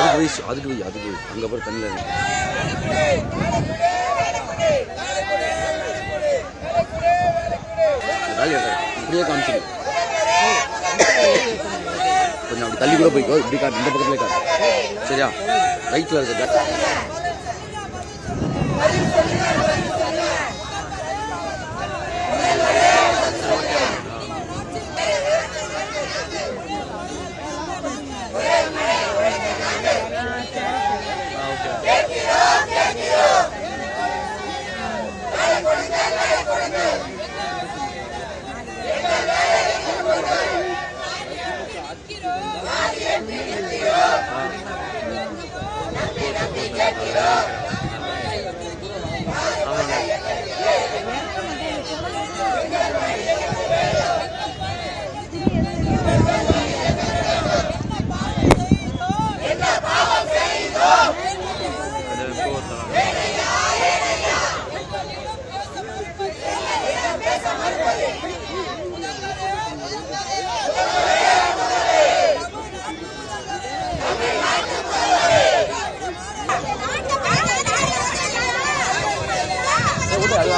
அதுக்கு போய் அங்கே போய் தண்ணியில் இப்படியே காமிச்சு கொஞ்சம் அப்படி தள்ளி கூட போய்க்கோ. இப்படி காட்டு, இந்த பக்கத்துலேயே காட்டு. சரியா? ரைட்டில் இருக்க ஐயா